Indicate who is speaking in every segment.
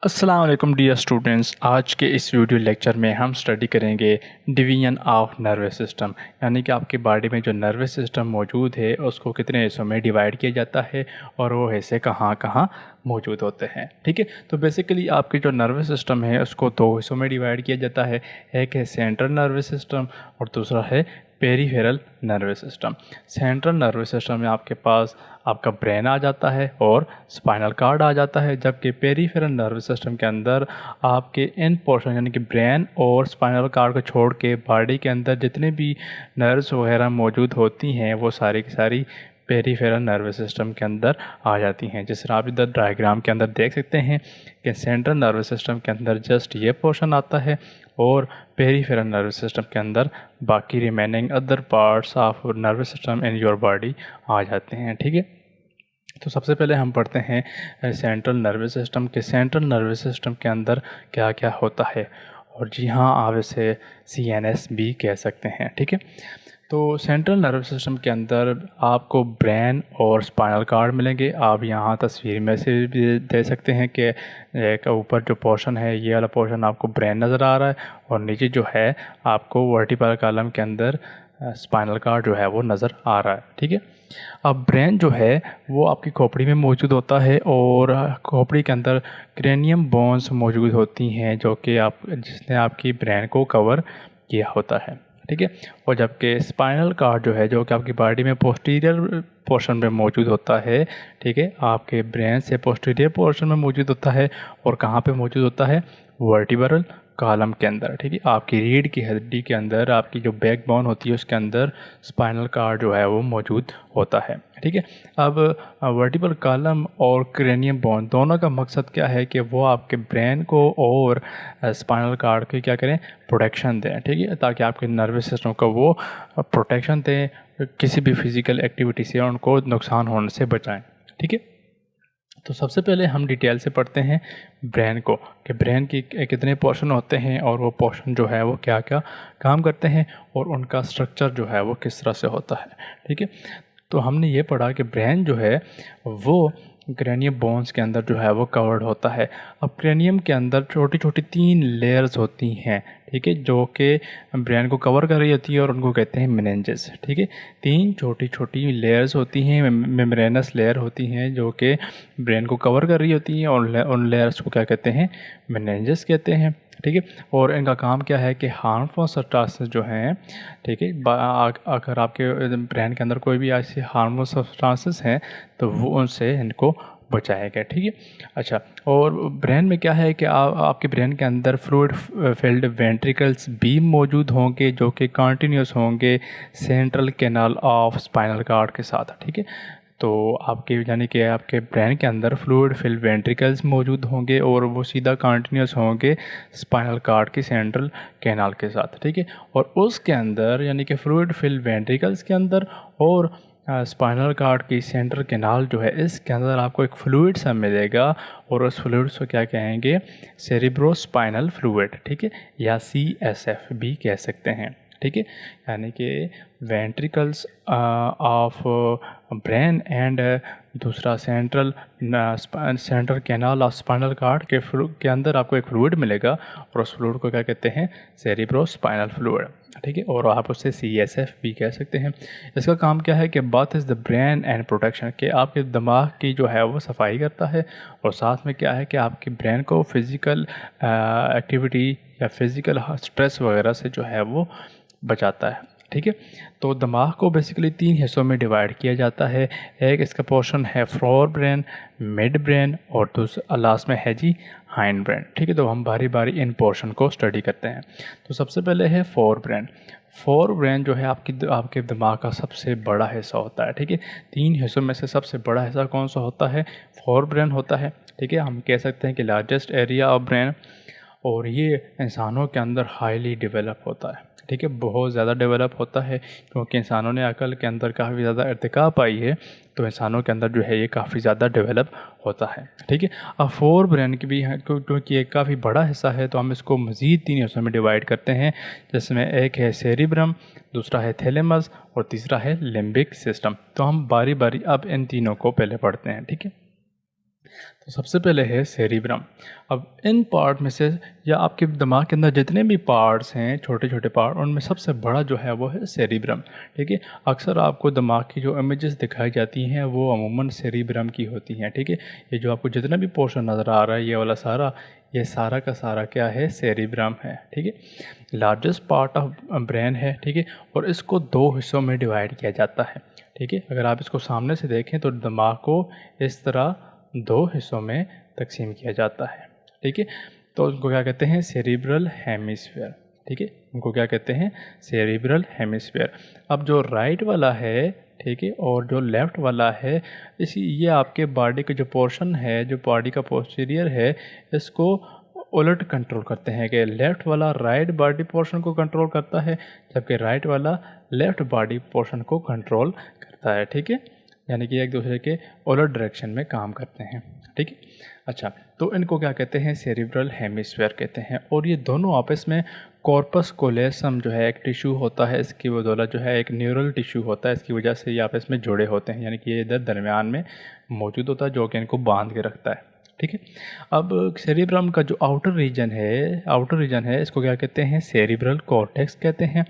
Speaker 1: अस्सलाम वालेकुम dear students. आज के इस वीडियो लेक्चर में हम स्टडी करेंगे डिवीजन ऑफ नर्वस सिस्टम, यानी कि आपकी बॉडी में जो नर्वस सिस्टम मौजूद है उसको कितने हिस्सों में डिवाइड किया जाता है और वो हिस्से कहाँ कहाँ मौजूद होते हैं। ठीक है, तो बेसिकली आपकी जो नर्वस सिस्टम है उसको दो हिस्सों में डिवाइड किया जाता है। एक है सेंट्रल नर्वस सिस्टम और दूसरा है peripheral nervous system. Central nervous system में आपके पास आपका ब्रेन आ जाता है और स्पाइनल कार्ड आ जाता है, जबकि पेरीफेरल नर्वस सिस्टम के अंदर आपके इन पोर्शन यानी कि ब्रेन और स्पाइनल कार्ड को छोड़ के बॉडी के अंदर जितने भी नर्व्स वगैरह मौजूद होती हैं वो सारी की सारी पेरीफेरल नर्वस सिस्टम के अंदर आ जाती हैं। जिस तरह आप इधर डायग्राम के अंदर देख सकते हैं कि सेंट्रल नर्वस सिस्टम के अंदर जस्ट ये पोर्शन आता है और पेरीफेरल नर्वस सिस्टम के अंदर बाकी remaining other parts of nervous system in your body आ जाते हैं। ठीक है, तो सबसे पहले हम पढ़ते हैं सेंट्रल नर्वस सिस्टम के। सेंट्रल नर्वस सिस्टम के अंदर क्या क्या होता है, और जी हाँ, आप इसे CNS भी कह सकते हैं। ठीक है, तो सेंट्रल नर्वस सिस्टम के अंदर आपको ब्रेन और स्पाइनल कार्ड मिलेंगे। आप यहाँ तस्वीर में से भी दे सकते हैं कि एक ऊपर जो पोर्शन है ये वाला पोर्शन आपको ब्रेन नज़र आ रहा है और नीचे जो है आपको वर्टिब्रल कॉलम के अंदर स्पाइनल कार्ड जो है वो नज़र आ रहा है। ठीक है, अब ब्रेन जो है वो आपकी खोपड़ी में मौजूद होता है और खोपड़ी के अंदर क्रेनियम बोन्स मौजूद होती हैं जो कि जिसने आपकी ब्रेन को कवर किया होता है। ठीक है, और जबकि स्पाइनल कार्ड जो है जो कि आपकी बॉडी में पोस्टीरियर पोर्शन में मौजूद होता है। ठीक है, आपके ब्रेन से पोस्टीरियर पोर्शन में मौजूद होता है और कहाँ पे मौजूद होता है, वर्टिब्रल कॉलम के अंदर। ठीक है, आपकी रीढ़ की हड्डी के अंदर आपकी जो बैकबोन होती है उसके अंदर स्पाइनल कार्ड जो है वो मौजूद होता है। ठीक है, अब वर्टिब्रल कॉलम और क्रेनियम बोन दोनों का मकसद क्या है कि वो आपके ब्रेन को और स्पाइनल कार्ड की क्या करें, प्रोटेक्शन दें। ठीक है, ताकि आपके नर्वस सिस्टम को वो प्रोटेक्शन दें, किसी भी फिज़िकल एक्टिविटी से उनको नुकसान होने से बचाएं। ठीक है, तो सबसे पहले हम डिटेल से पढ़ते हैं ब्रेन को कि ब्रेन की कितने पोर्शन होते हैं और वो पोर्शन जो है वो क्या क्या काम करते हैं और उनका स्ट्रक्चर जो है वो किस तरह से होता है। ठीक है, तो हमने ये पढ़ा कि ब्रेन जो है वो क्रेनियम बोन्स के अंदर जो है वो कवर्ड होता है। अब क्रेनियम के अंदर छोटी छोटी 3 लेयर्स होती हैं। ठीक है, जो कि ब्रेन को कवर कर रही होती है और उनको कहते हैं मेनिंजेस। ठीक है, 3 छोटी छोटी लेयर्स होती हैं, मेम्ब्रेनस लेयर होती हैं जो कि ब्रेन को कवर कर रही होती हैं और उन लेयर्स को क्या कहते हैं, मेनिंजेस कहते हैं। ठीक है, और इनका काम क्या है कि हार्मफुल सब्सटेंसेस जो हैं, ठीक है, अगर आपके ब्रेन के अंदर कोई भी ऐसे हार्मफुल सब्सटेंसेस हैं तो वो उनसे इनको बचाएगा। ठीक है, अच्छा, और ब्रेन में क्या है कि आपके ब्रेन के अंदर फ्लूइड फिल्ड वेंट्रिकल्स भी मौजूद होंगे जो कि कंटिन्यूस होंगे central canal of spinal cord के साथ। ठीक है, तो आपके यानी कि आपके ब्रेन के अंदर फ्लूइड फिल्ड वेंट्रिकल्स मौजूद होंगे और वो सीधा कंटिन्यूस होंगे स्पाइनल कार्ड की सेंट्रल कैनाल के साथ। ठीक है, और उसके अंदर यानी कि फ्लूइड फिल्ड वेंट्रिकल्स के अंदर और स्पाइनल कार्ड की सेंट्रल कैनाल जो है इसके अंदर आपको एक फ्लूइड सा मिलेगा और उस फ्लूइड को क्या कहेंगे, सेरिब्रोस्पाइनल फ्लूइड। ठीक है, या CSF भी कह सकते हैं। ठीक है, यानी कि वेंट्रिकल्स ऑफ ब्रेन एंड दूसरा central canal of spinal cord के अंदर आपको एक फ्लूइड मिलेगा और उस फ्लूइड को क्या कहते हैं, सेरिब्रोस्पाइनल फ्लूइड। ठीक है, और आप उससे CSF भी कह सकते हैं। इसका काम क्या है कि बात is the brain and protection, कि आपके दिमाग की जो है वो सफाई करता है और साथ में क्या है कि आपके ब्रेन को फिज़िकल एक्टिविटी या फिज़िकल स्ट्रेस वगैरह से जो है वो बचाता है। ठीक है, तो दिमाग को बेसिकली 3 हिस्सों में डिवाइड किया जाता है। एक इसका पोर्शन है फोर ब्रेन, मिड ब्रेन और दूसरा लास्ट में है जी हाइंड ब्रेन। ठीक है, तो हम बारी बारी इन पोर्शन को स्टडी करते हैं। तो सबसे पहले है फोर ब्रेन। फोर ब्रेन जो है आपके दिमाग का सबसे बड़ा हिस्सा होता है। ठीक है, 3 हिस्सों में से सबसे बड़ा हिस्सा कौन सा होता है, फोर ब्रेन होता है। ठीक है, हम कह सकते हैं कि लार्जेस्ट एरिया ऑफ ब्रेन, और ये इंसानों के अंदर हाईली डेवलप होता है। ठीक है, बहुत ज़्यादा डेवलप होता है क्योंकि इंसानों ने अकल के अंदर काफ़ी ज़्यादा इर्तिका पाई है, तो इंसानों के अंदर जो है ये काफ़ी ज़्यादा डेवलप होता है। ठीक है, अब फोर ब्रेन की भी है क्योंकि ये काफ़ी बड़ा हिस्सा है तो हम इसको मज़ीद 3 हिस्सों में डिवाइड करते हैं, जिसमें एक है सेरिब्रम, दूसरा है थैलेमस और तीसरा है लिम्बिक सिस्टम। तो हम बारी बारी अब इन तीनों को पहले पढ़ते हैं। ठीक है, तो सबसे पहले है सेरिब्रम। अब इन पार्ट में से या आपके दिमाग के अंदर जितने भी पार्ट्स हैं, छोटे छोटे पार्ट, उनमें सबसे बड़ा जो है वो है सेरिब्रम। ठीक है, अक्सर आपको दिमाग की जो इमेजेस दिखाई जाती हैं वो अमूमन सेरिब्रम की होती हैं। ठीक है, ये जो आपको जितना भी पोर्शन नज़र आ रहा है, ये वाला सारा, ये सारा का सारा क्या है, सेरिब्रम है। ठीक है, लार्जेस्ट पार्ट ऑफ ब्रेन है। ठीक है, और इसको दो हिस्सों में डिवाइड किया जाता है। ठीक है, अगर आप इसको सामने से देखें तो दिमाग को इस तरह दो हिस्सों में तकसीम किया जाता है। ठीक है, तो उनको क्या कहते हैं, सेरिब्रल हेमिस्फीयर। ठीक है, उनको क्या कहते हैं, सेरिब्रल हेमिस्फीयर। अब जो राइट वाला है, ठीक है, और जो लेफ़्ट वाला है, ये आपके बॉडी का जो पोर्शन है, जो बॉडी का पोस्टीरियर है, इसको उलट कंट्रोल करते हैं कि लेफ़्ट वाला राइट बॉडी पोर्शन को कंट्रोल करता है, जबकि राइट वाला लेफ़्ट बॉडी पोर्शन को कंट्रोल करता है। ठीक है, यानी कि एक दूसरे के उलट डायरेक्शन में काम करते हैं। ठीक है, अच्छा, तो इनको क्या कहते हैं, सेरिब्रल हेमिस्फीयर कहते हैं। और ये दोनों आपस में कॉर्पस कोलेसम जो है एक टिश्यू होता है, इसकी बदौलत जो है एक न्यूरल टिश्यू होता है, इसकी वजह से ये आपस में जुड़े होते हैं, यानी कि ये इधर दरमियान में मौजूद होता है जो कि इनको बांध के रखता है। ठीक है, अब सेरिब्रम का जो आउटर रीजन है, इसको क्या कहते हैं, सेरिब्रल कॉर्टेक्स कहते हैं।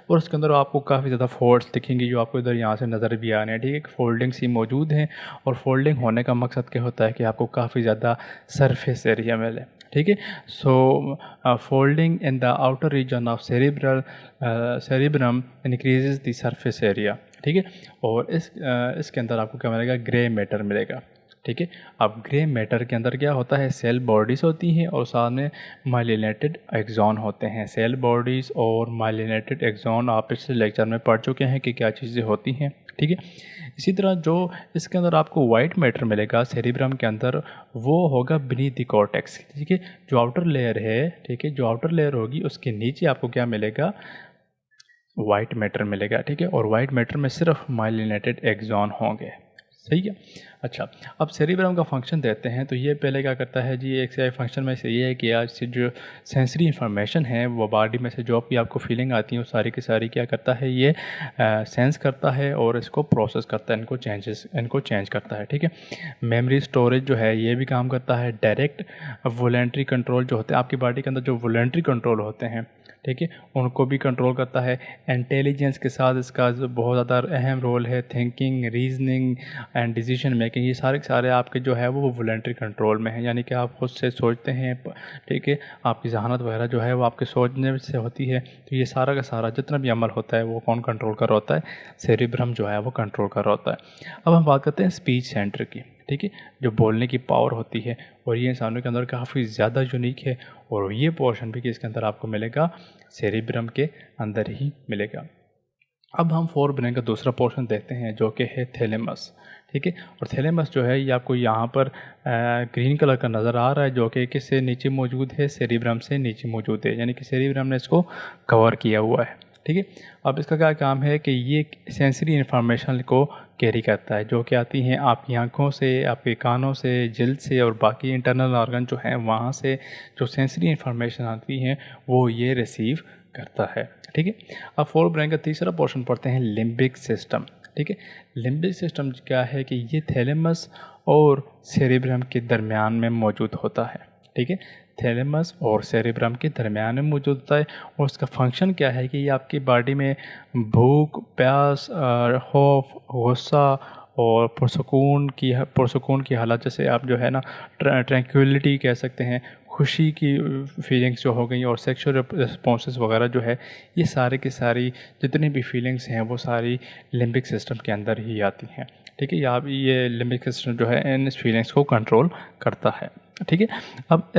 Speaker 1: और उसके अंदर आपको काफ़ी ज़्यादा फोल्ड्स दिखेंगी जो आपको इधर यहाँ से नज़र भी आ रहे हैं। ठीक है, फोल्डिंग सी मौजूद हैं, और फोल्डिंग होने का मकसद क्या होता है कि आपको काफ़ी ज़्यादा सरफेस एरिया मिले। ठीक है, so folding in the outer region of cerebrum increases the surface area. ठीक है, और इसके अंदर आपको क्या मिलेगा, ग्रे मैटर मिलेगा। ठीक है, अब ग्रे मैटर के अंदर क्या होता है, सेल बॉडीज़ होती हैं और साथ में माइलिनेटेड एक्सॉन होते हैं। सेल बॉडीज़ और माइलिनेटेड एक्सॉन आप पिछले लेक्चर में पढ़ चुके हैं कि क्या चीज़ें होती हैं। ठीक है, इसी तरह जो इसके अंदर आपको वाइट मैटर मिलेगा सेरिब्रम के अंदर, वो होगा बीनीथ द कॉर्टेक्स। ठीक है, जो आउटर लेयर है, ठीक है, जो आउटर लेयर होगी उसके नीचे आपको क्या मिलेगा, वाइट मैटर मिलेगा। ठीक है, और वाइट मैटर में सिर्फ माइलिनेटेड एक्सॉन होंगे। सही है, अच्छा, अब सेरिब्रम का फंक्शन देते हैं। तो ये पहले क्या करता है जी, एक से फंक्शन में से ये है कि आज से जो सेंसरी इन्फॉर्मेशन है वो बॉडी में से जो भी आपको फीलिंग आती है वो सारी की सारी क्या करता है, ये सेंस करता है और इसको प्रोसेस करता है, इनको चेंज करता है। ठीक है, मेमोरी स्टोरेज जो है ये भी काम करता है। डायरेक्ट वॉलंटरी कंट्रोल जो होते हैं आपकी बॉडी के अंदर, जो वॉलंटरी कंट्रोल होते हैं, ठीक है, उनको भी कंट्रोल करता है। इंटेलिजेंस के साथ इसका बहुत ज़्यादा अहम रोल है। Thinking, reasoning and decision making, ये सारे के सारे आपके जो है वो वॉलंटरी कंट्रोल में है, यानी कि आप खुद से सोचते हैं। ठीक है, आपकी जहानत वगैरह जो है वो आपके सोचने से होती है। तो ये सारा का सारा जितना भी अमल होता है वो कौन कंट्रोल कर रहा होता है, सेरिब्रम जो है वो कंट्रोल कर रहा होता है। अब हम बात करते हैं स्पीच सेंटर की। ठीक है, जो बोलने की पावर होती है, और ये इंसानों के अंदर काफ़ी ज़्यादा यूनिक है, और ये पोर्शन भी इसके अंदर आपको मिलेगा, सेरिब्रम के अंदर ही मिलेगा। अब हम फोर ब्रेन का दूसरा पोर्शन देखते हैं जो कि है थैलेमस। ठीक है, और थैलेमस जो है ये आपको यहाँ पर ग्रीन कलर का नज़र आ रहा है, जो कि किससे नीचे मौजूद है, सेरिब्रम से नीचे मौजूद है, यानी कि सेरिब्रम ने इसको कवर किया हुआ है। ठीक है, अब इसका क्या काम है कि ये सेंसरी इन्फॉर्मेशन को कैरी करता है, जो कि आती हैं आपकी आँखों से, आपके कानों से, जल्द से, और बाकी इंटरनल ऑर्गन जो हैं वहाँ से जो सेंसरी इन्फॉर्मेशन आती हैं वो ये रिसीव करता है। ठीक है, अब फोर ब्रेन का तीसरा पोर्शन पढ़ते हैं, लिम्बिक सिस्टम। ठीक है, लिम्बिक सिस्टम क्या है कि ये थैलेमस और सेरिब्रम के दरमियान में मौजूद होता है। ठीक है, थैलेमस और सेरिब्रम के दरमियान में मौजूद होता है, और उसका फंक्शन क्या है कि ये आपकी बॉडी में भूख, प्यास, खौफ, गुस्सा और पुरसकून की हालत, जैसे आप जो है ना ट्रैंक्विलिटी कह सकते हैं, खुशी की फीलिंग्स जो हो गई, और सेक्सुअल रिस्पॉन्सेस वगैरह जो है, ये सारे की सारी जितनी भी फीलिंग्स हैं वो सारी लिम्बिक सिस्टम के अंदर ही आती हैं। ठीक है, ये लिम्बिक सिस्टम जो है इन फीलिंग्स को कंट्रोल करता है। ठीक है, अब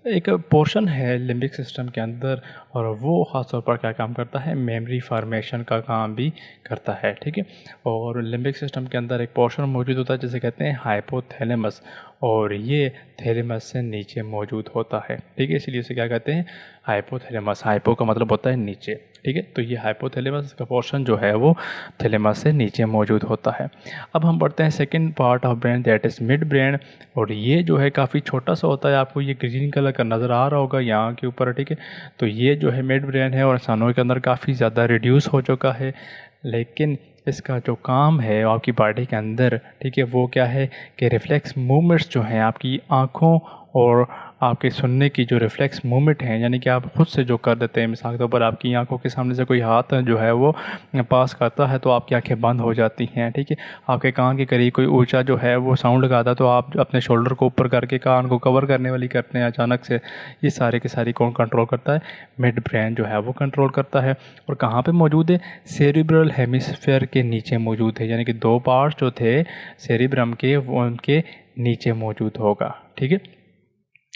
Speaker 1: एक पोर्शन है लिम्बिक सिस्टम के अंदर, और वो ख़ास तौर पर क्या काम करता है, मेमोरी फार्मेशन का काम भी करता है। ठीक है, और लिम्बिक सिस्टम के अंदर एक पोर्शन मौजूद होता है जिसे कहते हैं हाइपोथैलेमस, और ये थैलेमस से नीचे मौजूद होता है। ठीक है, इसलिए इसे क्या कहते हैं, हाइपोथैलेमस। हाइपो का मतलब होता है नीचे। ठीक है, तो ये हाइपोथैलेमस का पोर्शन जो है वो थैलेमस से नीचे मौजूद होता है। अब हम बढ़ते हैं second part of brain, that is mid brain, और ये जो है काफ़ी छोटा सा होता है, आपको ये ग्रीन कलर का नज़र आ रहा होगा यहाँ के ऊपर। ठीक है, तो ये जो है मिड ब्रेन है, और इंसानों के अंदर काफ़ी ज़्यादा रिड्यूस हो चुका है। लेकिन इसका जो काम है आपकी बॉडी के अंदर, ठीक है, वो क्या है कि रिफ्लेक्स मूवमेंट्स जो हैं आपकी आँखों और आपके सुनने की जो रिफ्लेक्स मूवमेंट हैं, यानी कि आप खुद से जो कर देते हैं, मिसाल के तौर पर आपकी आंखों के सामने से कोई हाथ जो है वो पास करता है तो आपकी आंखें बंद हो जाती हैं, ठीक है। आपके कान के करीब कोई ऊंचा जो है वो साउंड लगाता है तो आप अपने शोल्डर को ऊपर करके कान को कवर करने वाली करते हैं अचानक से। ये सारे के सारी कौन कंट्रोल करता है? मिड ब्रेन जो है वो कंट्रोल करता है। और कहाँ पर मौजूद है? सेरिब्रल हेमिस्फेयर के नीचे मौजूद है, यानी कि 2 पार्ट्स जो थे सेरिब्रम के वो उनके नीचे मौजूद होगा, ठीक है।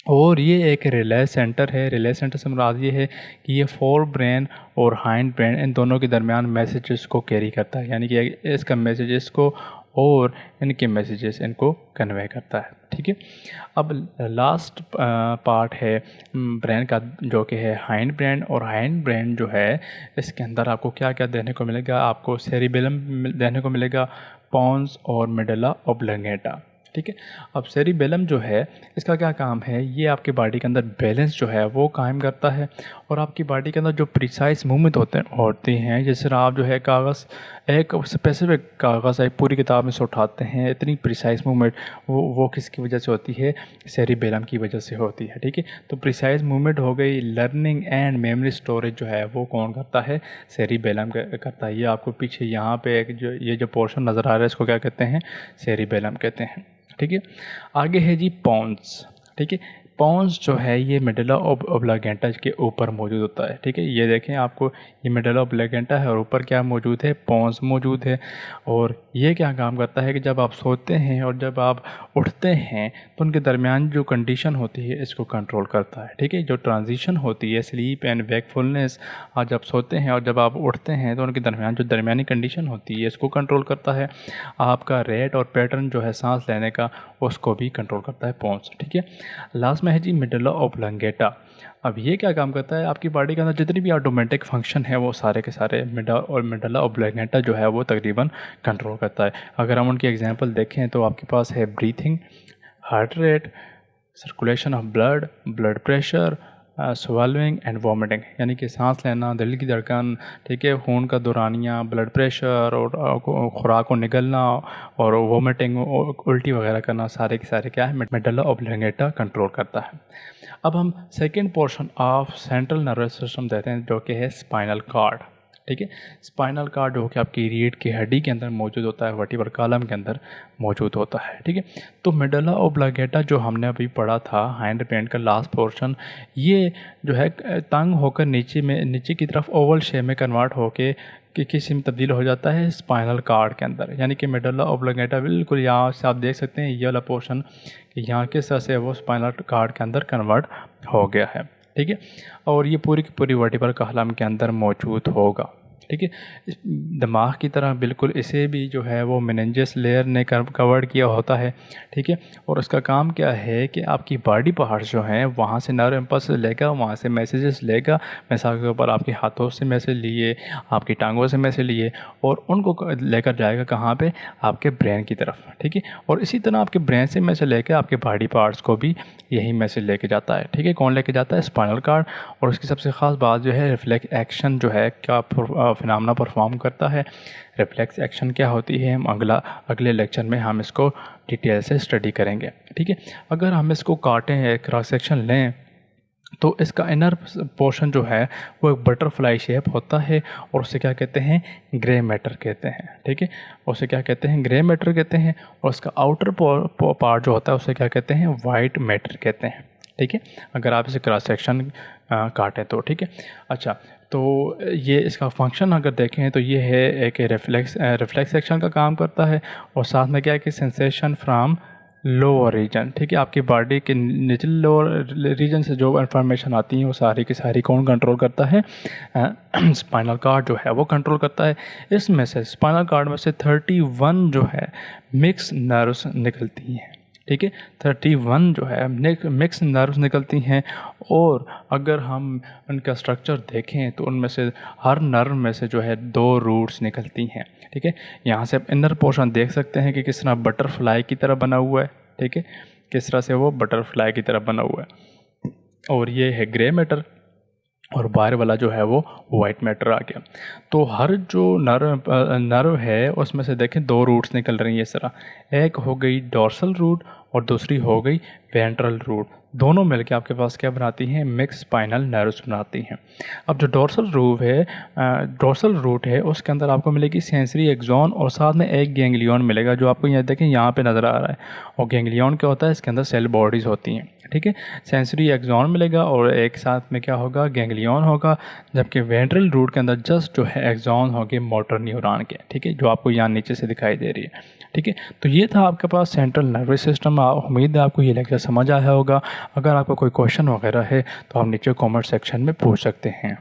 Speaker 1: और ये एक रिले सेंटर है। रिले सेंटर से मुराद ये है कि ये फोर ब्रेन और हाइंड ब्रेन इन दोनों के दरमियान मैसेजेस को कैरी करता है, यानी कि इसका मैसेजेस को और इनके मैसेजेस इनको कन्वे करता है, ठीक है। अब लास्ट पार्ट है ब्रेन का जो कि है हाइंड ब्रेन। और हाइंड ब्रेन जो है इसके अंदर आपको क्या क्या देखने को मिलेगा? आपको सेरिबेलम देखने को मिलेगा, पॉन्स और मेडुला ऑब्लांगेटा, ठीक है। अब सेरिबेलम जो है इसका क्या काम है? ये आपके बॉडी के अंदर बैलेंस जो है वो कायम करता है और आपकी बॉडी के अंदर जो प्रिसाइज मूवमेंट होती हैं, जैसे आप जो है कागज़ एक स्पेसिफिक कागज़ एक पूरी किताब में से उठाते हैं, इतनी प्रिसाइज मूवमेंट वो किसकी वजह से होती है? सेरिबेलम की वजह से होती है, ठीक है। तो प्रिसाइज मूवमेंट हो गई। लर्निंग एंड मेमोरी स्टोरेज जो है वो कौन करता है? सेरिबेलम करता है। ये आपको पीछे यहाँ पे एक जो ये जो पोर्शन नज़र आ रहा है इसको क्या कहते हैं? सेरिबेलम कहते हैं, ठीक है। आगे है जी पॉन्स, ठीक है। पॉन्स जो है ये मेडुला ऑब्लांगेटा के ऊपर मौजूद होता है, ठीक है। ये देखें आपको, ये मेडुला ऑब्लांगेटा है और ऊपर क्या मौजूद है? पॉन्स मौजूद है। और ये क्या काम करता है कि जब आप सोते हैं और जब आप उठते हैं तो उनके दरमियान जो कंडीशन होती है इसको कंट्रोल करता है, ठीक है। जो ट्रांजिशन होती है स्लीप एंड वेकफुलनेस, आज जब सोते हैं और जब आप उठते हैं तो उनके दरमियान जो दरमियानी कंडीशन होती है इसको कंट्रोल करता है। आपका रेट और पैटर्न जो है सांस लेने का उसको भी कंट्रोल करता है पॉन्स, ठीक है। लास्ट में है जी मेडुला ऑब्लांगेटा। अब ये क्या काम करता है? आपकी बॉडी के अंदर जितनी भी ऑटोमेटिक फंक्शन है वो सारे के सारे मेडुला ऑब्लांगेटा जो है वो तकरीबन कंट्रोल करता है। अगर हम उनकी एग्जांपल देखें तो आपके पास है breathing, heart rate, circulation of blood, blood pressure, swallowing and vomiting, यानी कि सांस लेना, दिल की धड़कन, ठीक है, खून का दौरानिया, ब्लड प्रेशर और खुराक को निगलना और वॉमिटिंग, उल्टी वगैरह करना, सारे के सारे क्या है? मेडुला ऑब्लांगेटा कंट्रोल करता है। अब हम second portion of central nervous system देते हैं जो कि है स्पाइनल कॉर्ड, ठीक है। स्पाइनल कॉर्ड जो कि आपकी रीढ़ की हड्डी के अंदर मौजूद होता है, वर्टिब्रल कॉलम के अंदर मौजूद होता है, ठीक है। तो मेडुला ऑब्लांगेटा जो हमने अभी पढ़ा था, हाइंड ब्रेन का लास्ट पोर्शन, ये जो है तंग होकर नीचे की तरफ ओवल शेप में कन्वर्ट होके कि किसी में तब्दील हो जाता है स्पाइनल कॉर्ड के अंदर, यानी कि मेडुला ऑब्लांगेटा बिल्कुल यहाँ से आप देख सकते हैं ये वाला पोर्शन कि यहाँ किस तरह से वो स्पाइनल कॉर्ड के अंदर कन्वर्ट हो गया है, ठीक है। और ये पूरी की पूरी वर्टिब्रल कॉलम के अंदर मौजूद होगा, ठीक है। दिमाग की तरह बिल्कुल इसे भी जो है वो मेनिंजेस लेयर ने कवर्ड किया होता है, ठीक है। और उसका काम क्या है कि आपकी बॉडी पार्ट्स जो हैं वहाँ से नर्व इम्पल्स लेगा, वहाँ से मैसेजेस लेगा, मिसाल के ऊपर आपके हाथों से मैसेज लिए, आपकी टांगों से मैसेज लिए और उनको लेकर जाएगा कहाँ पे? आपके ब्रेन की तरफ, ठीक है। और इसी तरह आपके ब्रेन से मैसेज लेकर आपके बॉडी पार्ट्स को भी यही मैसेज लेके जाता है, ठीक है। कौन लेके जाता है? Spinal cord. और उसकी सबसे ख़ास बात जो है रिफ्लेक्स एक्शन जो है क्या फिनोमेना परफॉर्म करता है। रिफ्लेक्स एक्शन क्या होती है हम अगले लेक्चर में हम इसको डिटेल से स्टडी करेंगे, ठीक है। अगर हम इसको काटें, क्रॉस सेक्शन लें, तो इसका इनर पोर्शन जो है वो एक बटरफ्लाई शेप होता है और उसे क्या कहते हैं? ग्रे मैटर कहते हैं, ठीक है। उसे क्या कहते हैं? ग्रे मैटर कहते हैं। और उसका आउटर पार्ट जो होता है उसे क्या कहते हैं? वाइट मैटर कहते हैं, ठीक है। अगर आप इसे क्रॉस सेक्शन काटें तो, ठीक है। अच्छा, तो ये इसका फंक्शन अगर देखें तो ये है एक रिफ्लेक्स सेक्शन का काम करता है और साथ में क्या है कि सेंसेशन फ्रॉम लोअर रीजन, ठीक है। आपकी बॉडी के निचले लोअर रीजन से जो इन्फॉर्मेशन आती है वो सारी की सारी कौन कंट्रोल करता है? स्पाइनल कॉर्ड जो है वो कंट्रोल करता है। इसमें से स्पाइनल कॉर्ड में से 31 जो है मिक्स नर्व्स निकलती हैं, ठीक है। 31 जो है मिक्स नर्व्स निकलती हैं। और अगर हम उनका स्ट्रक्चर देखें तो उनमें से हर नर्व में से जो है 2 रूट्स निकलती हैं, ठीक है। यहाँ से आप इनर पोर्शन देख सकते हैं कि किस तरह बटरफ्लाई की तरह बना हुआ है, ठीक है, किस तरह से वो बटरफ्लाई की तरह बना हुआ है। और ये है ग्रे मैटर और बाहर वाला जो है वो वाइट मैटर आ गया। तो हर जो नर्व है उसमें से देखें दो रूट्स निकल रही हैं इस तरह, एक हो गई डोर्सल रूट और दूसरी हो गई वेंट्रल रूट। दोनों मिलकर आपके पास क्या बनाती हैं, मिक्स स्पाइनल नर्व्स बनाती हैं। अब जो डोर्सल रूट है उसके अंदर आपको मिलेगी सेंसरी एक्सॉन और साथ में एक गैंग्लियन मिलेगा, जो आपको यहाँ देखें यहाँ पे नज़र आ रहा है। और गैंग्लियन क्या होता है, इसके अंदर सेल बॉडीज़ होती हैं, ठीक है। सेंसरी एक्सॉन मिलेगा और एक साथ में क्या होगा, गैंग्लियन होगा। जबकि वेंट्रल रूट के अंदर जस्ट जो है एक्सॉन होंगे मोटर न्यूरॉन के, ठीक है, जो आपको यहाँ नीचे से दिखाई दे रही है, ठीक है। तो ये था आपके पास सेंट्रल नर्वस सिस्टम। उम्मीद है आपको ये लेक्चर समझ आया होगा। अगर आपका कोई क्वेश्चन वगैरह है तो आप नीचे कमेंट सेक्शन में पूछ सकते हैं।